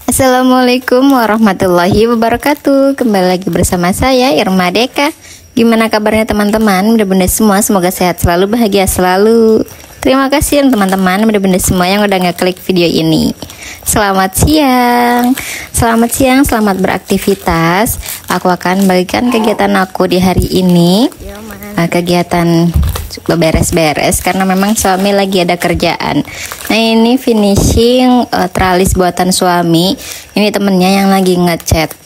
Assalamualaikum warahmatullahi wabarakatuh. Kembali lagi bersama saya Irma Deka. Gimana kabarnya teman-teman? Bunda-bunda semua semoga sehat selalu, bahagia selalu. Terima kasih teman-teman bunda-bunda semua yang udah ngeklik video ini. Selamat siang. Selamat siang, selamat beraktivitas. Aku akan bagikan kegiatan aku di hari ini. Kegiatan beres-beres karena memang suami lagi ada kerjaan. Nah, ini finishing tralis buatan suami. Ini temennya yang lagi ngecat.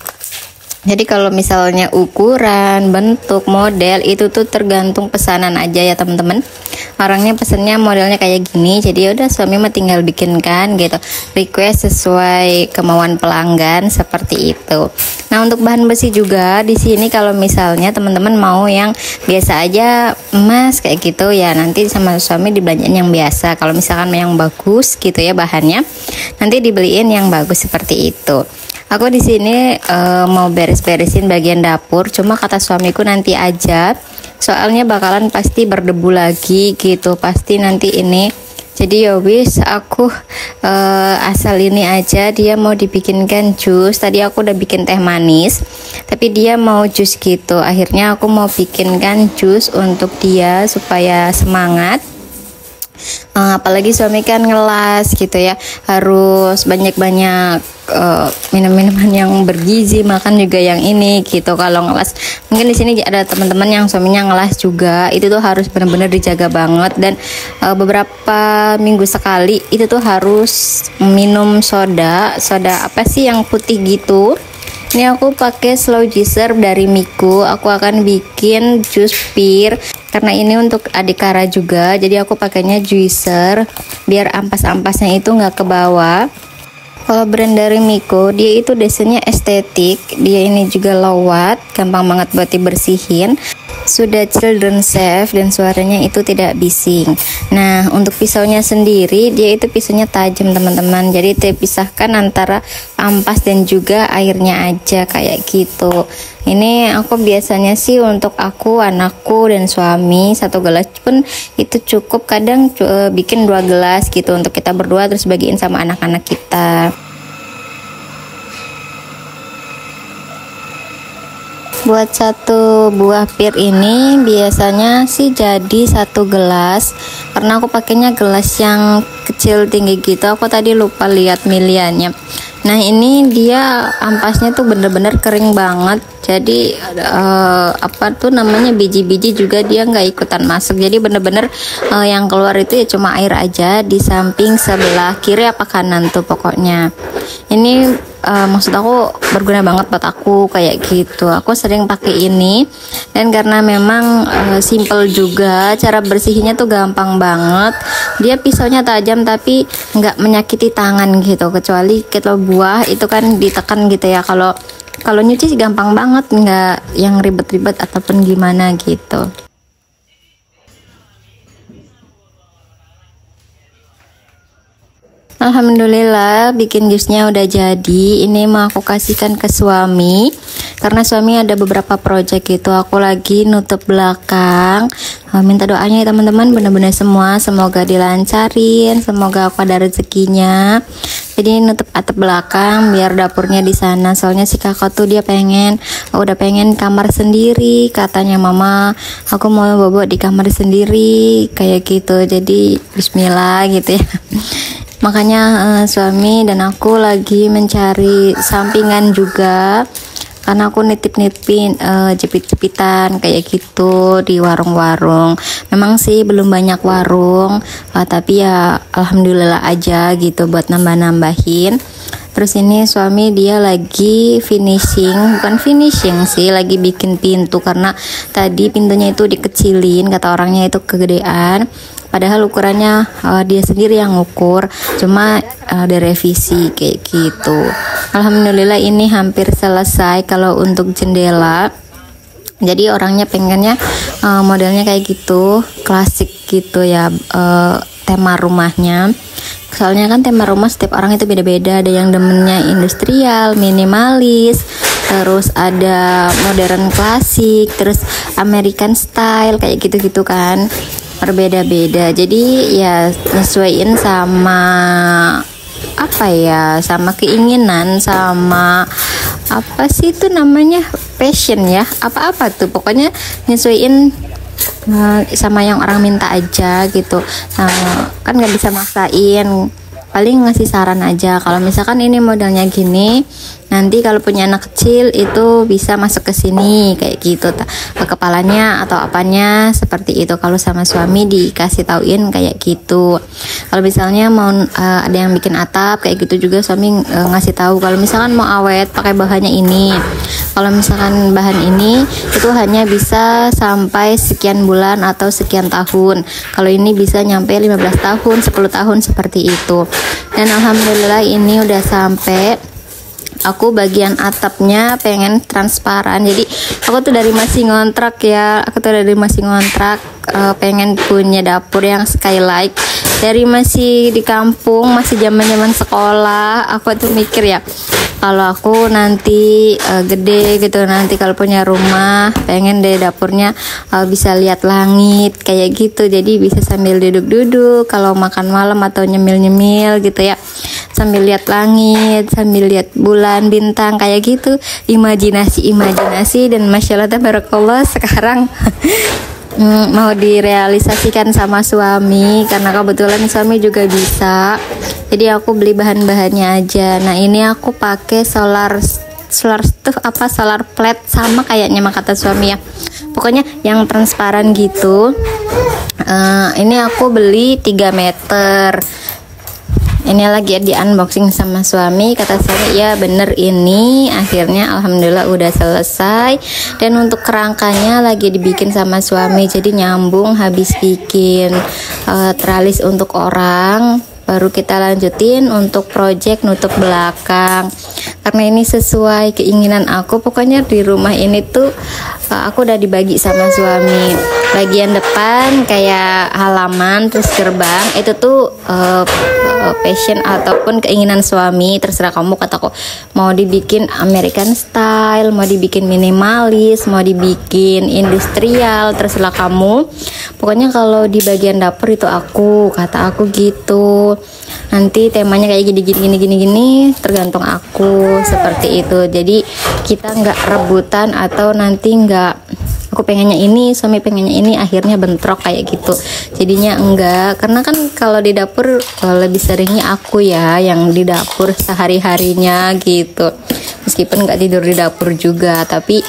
Jadi kalau misalnya ukuran, bentuk, model itu tuh tergantung pesanan aja ya teman-teman. Orangnya pesennya modelnya kayak gini, jadi udah suami mah tinggal bikinkan gitu. Request sesuai kemauan pelanggan seperti itu. Nah, untuk bahan besi juga di sini kalau misalnya teman-teman mau yang biasa aja emas kayak gitu ya, nanti sama suami dibelanjain yang biasa. Kalau misalkan yang bagus gitu ya bahannya, nanti dibeliin yang bagus seperti itu. Aku di sini mau beres-beresin bagian dapur, cuma kata suamiku nanti aja, soalnya bakalan pasti berdebu lagi gitu, pasti nanti ini. Jadi ya wis, aku asal ini aja, dia mau dibikinkan jus. Tadi aku udah bikin teh manis, tapi dia mau jus gitu. Akhirnya aku mau bikinkan jus untuk dia supaya semangat. Apalagi suami kan ngelas gitu ya, harus banyak-banyak minum-minuman yang bergizi, makan juga yang ini gitu. Kalau ngelas, mungkin di sini ada teman-teman yang suaminya ngelas juga, itu tuh harus benar-benar dijaga banget. Dan beberapa minggu sekali itu tuh harus minum soda apa sih yang putih gitu. Ini aku pakai slow juicer dari Miku. Aku akan bikin jus pir karena ini untuk adik Kara juga. Jadi aku pakainya juicer biar ampas-ampasnya itu nggak ke bawah. Kalau brand dari Miku, dia itu desainnya estetik. Dia ini juga lowat, gampang banget buat dibersihin. Sudah children safe dan suaranya itu tidak bising. Nah, untuk pisaunya sendiri, dia itu pisaunya tajam teman-teman. Jadi terpisahkan antara ampas dan juga airnya aja kayak gitu. Ini aku biasanya sih untuk aku, anakku dan suami satu gelas pun itu cukup. Kadang bikin 2 gelas gitu untuk kita berdua, terus bagiin sama anak-anak kita. Buat satu buah pir ini biasanya sih jadi 1 gelas, karena aku pakainya gelas yang kecil tinggi gitu. Aku tadi lupa lihat miliannya. Nah, ini dia ampasnya tuh bener-bener kering banget. Jadi apa tuh namanya, biji-biji juga dia nggak ikutan masuk. Jadi bener-bener yang keluar itu ya cuma air aja di samping sebelah kiri apa kanan tuh pokoknya. Ini maksud aku berguna banget buat aku kayak gitu. Aku sering pakai ini, dan karena memang simple juga, cara bersihnya tuh gampang banget. Dia pisaunya tajam tapi nggak menyakiti tangan gitu, kecuali kita buah itu kan ditekan gitu ya. Kalau nyuci sih gampang banget, nggak yang ribet-ribet ataupun gimana gitu. Alhamdulillah bikin jusnya udah jadi. Ini mau aku kasihkan ke suami karena suami ada beberapa project gitu. Aku lagi nutup belakang. Minta doanya ya teman-teman, benar-benar semua semoga dilancarin, semoga aku ada rezekinya. Jadi nutup atap belakang biar dapurnya di sana. Soalnya si kakak tuh dia udah pengen kamar sendiri. Katanya mama, aku mau bobo di kamar sendiri kayak gitu. Jadi bismillah gitu ya. Makanya suami dan aku lagi mencari sampingan juga, karena aku nitip-nitipin jepit-jepitan kayak gitu di warung-warung. Memang sih belum banyak warung, tapi ya alhamdulillah aja gitu buat nambah-nambahin. Terus ini suami dia lagi bukan finishing sih, lagi bikin pintu karena tadi pintunya itu dikecilin, kata orangnya itu kegedean. Padahal ukurannya dia sendiri yang ngukur, cuma ada revisi kayak gitu. Alhamdulillah ini hampir selesai. Kalau untuk jendela, jadi orangnya pengennya modelnya kayak gitu, klasik gitu ya, tema rumahnya. Soalnya kan tema rumah setiap orang itu beda-beda. Ada yang demennya industrial, minimalis, terus ada modern klasik, terus American style kayak gitu-gitu kan, berbeda-beda. Jadi ya nyesuaiin sama apa ya, sama keinginan, sama apa sih itu namanya, passion ya, apa-apa tuh pokoknya nyesuaiin sama yang orang minta aja gitu. Kan nggak bisa maksain, paling ngasih saran aja. Kalau misalkan ini modelnya gini, nanti kalau punya anak kecil itu bisa masuk ke sini kayak gitu, ke kepalanya atau apanya seperti itu. Kalau sama suami dikasih tauin kayak gitu. Kalau misalnya mau ada yang bikin atap kayak gitu juga suami ngasih tahu. Kalau misalkan mau awet pakai bahannya ini. Kalau misalkan bahan ini itu hanya bisa sampai sekian bulan atau sekian tahun. Kalau ini bisa nyampe 15 tahun, 10 tahun seperti itu. Dan alhamdulillah ini udah sampai. Aku bagian atapnya pengen transparan, jadi aku tuh dari masih ngontrak ya, pengen punya dapur yang skylight. Dari masih di kampung, masih zaman sekolah, aku tuh mikir ya, kalau aku nanti gede gitu, nanti kalau punya rumah pengen deh dapurnya bisa lihat langit kayak gitu, jadi bisa sambil duduk-duduk kalau makan malam atau nyemil-nyemil gitu ya, sambil lihat langit, sambil lihat bulan, bintang kayak gitu. Imajinasi dan masya Allah tabarakallah sekarang mau direalisasikan sama suami, karena kebetulan suami juga bisa. Jadi aku beli bahan-bahannya aja. Nah ini aku pakai solar plate, sama kayaknya mah kata suami ya, pokoknya yang transparan gitu. Ini aku beli 3 meter. Ini lagi di unboxing sama suami, kata suami ya bener ini. Akhirnya alhamdulillah udah selesai. Dan untuk kerangkanya lagi dibikin sama suami, jadi nyambung habis bikin tralis untuk orang, baru kita lanjutin untuk project nutup belakang. Karena ini sesuai keinginan aku, pokoknya di rumah ini tuh aku udah dibagi sama suami. Bagian depan kayak halaman, terus gerbang itu tuh passion ataupun keinginan suami, terserah kamu. Kataku mau dibikin American style, mau dibikin minimalis, mau dibikin industrial, terserah kamu. Pokoknya kalau di bagian dapur itu kata aku gitu. Nanti temanya kayak gini, tergantung aku seperti itu. Jadi kita nggak rebutan atau nanti nggak aku pengennya ini, suami pengennya ini, akhirnya bentrok kayak gitu. Jadinya enggak, karena kan kalau di dapur lebih seringnya aku ya yang di dapur sehari-harinya gitu. Meskipun nggak tidur di dapur juga, tapi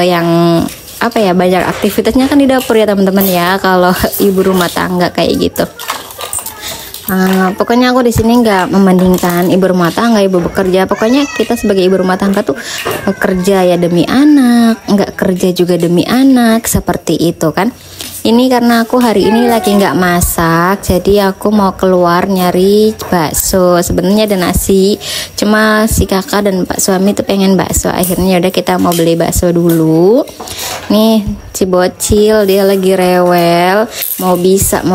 yang apa ya, banyak aktivitasnya kan di dapur ya teman-teman ya, kalau ibu rumah tangga kayak gitu. Pokoknya aku di sini nggak membandingkan ibu rumah tangga, ibu bekerja. Pokoknya kita sebagai ibu rumah tangga tuh kerja ya demi anak, nggak kerja juga demi anak, seperti itu kan. Ini karena aku hari ini lagi nggak masak, jadi aku mau keluar nyari bakso. Sebenarnya ada nasi, cuma si kakak dan pak suami tuh pengen bakso. Akhirnya udah kita mau beli bakso dulu. Nih si bocil dia lagi rewel, mau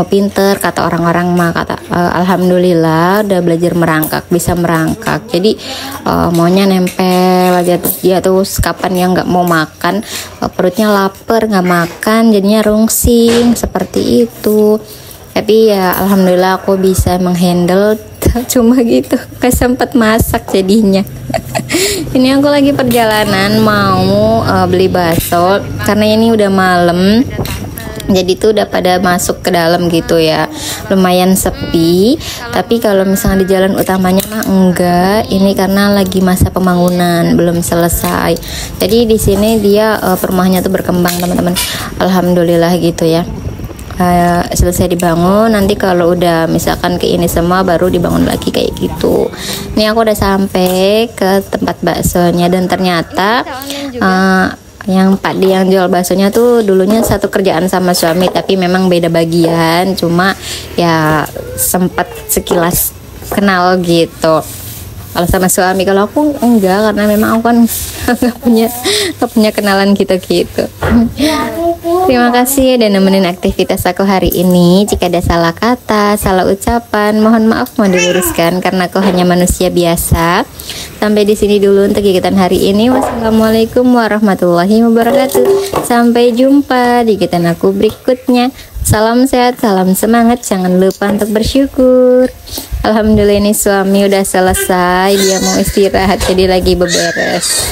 pinter kata orang-orang mah, kata alhamdulillah udah belajar merangkak, bisa merangkak. Jadi maunya nempel aja dia tuh, kapan yang nggak mau makan, perutnya lapar nggak makan, jadinya rungsing seperti itu. Tapi ya alhamdulillah aku bisa menghandle, cuma gitu gak sempat masak jadinya. Ini aku lagi perjalanan mau beli bakso, karena ini udah malam, jadi tuh udah pada masuk ke dalam gitu ya, lumayan sepi. Tapi kalau misalnya di jalan utamanya mah enggak, ini karena lagi masa pembangunan belum selesai. Jadi di sini dia perumahannya tuh berkembang teman-teman, alhamdulillah gitu ya. Selesai dibangun, nanti kalau udah misalkan ke ini semua baru dibangun lagi kayak gitu. Ini aku udah sampai ke tempat baksonya, dan ternyata yang Pak D yang jual baksonya tuh dulunya satu kerjaan sama suami, tapi memang beda bagian, cuma ya sempat sekilas kenal gitu kalau sama suami. Kalau aku enggak, karena memang aku kan nggak punya kenalan gitu. Terima kasih udah nemenin aktivitas aku hari ini. Jika ada salah kata, salah ucapan, mohon maaf, mohon diluruskan karena aku hanya manusia biasa. Sampai di sini dulu untuk kegiatan hari ini. Wassalamualaikum warahmatullahi wabarakatuh. Sampai jumpa di kegiatan aku berikutnya. Salam sehat, salam semangat, jangan lupa untuk bersyukur. Alhamdulillah ini suami udah selesai, dia mau istirahat jadi lagi beberes.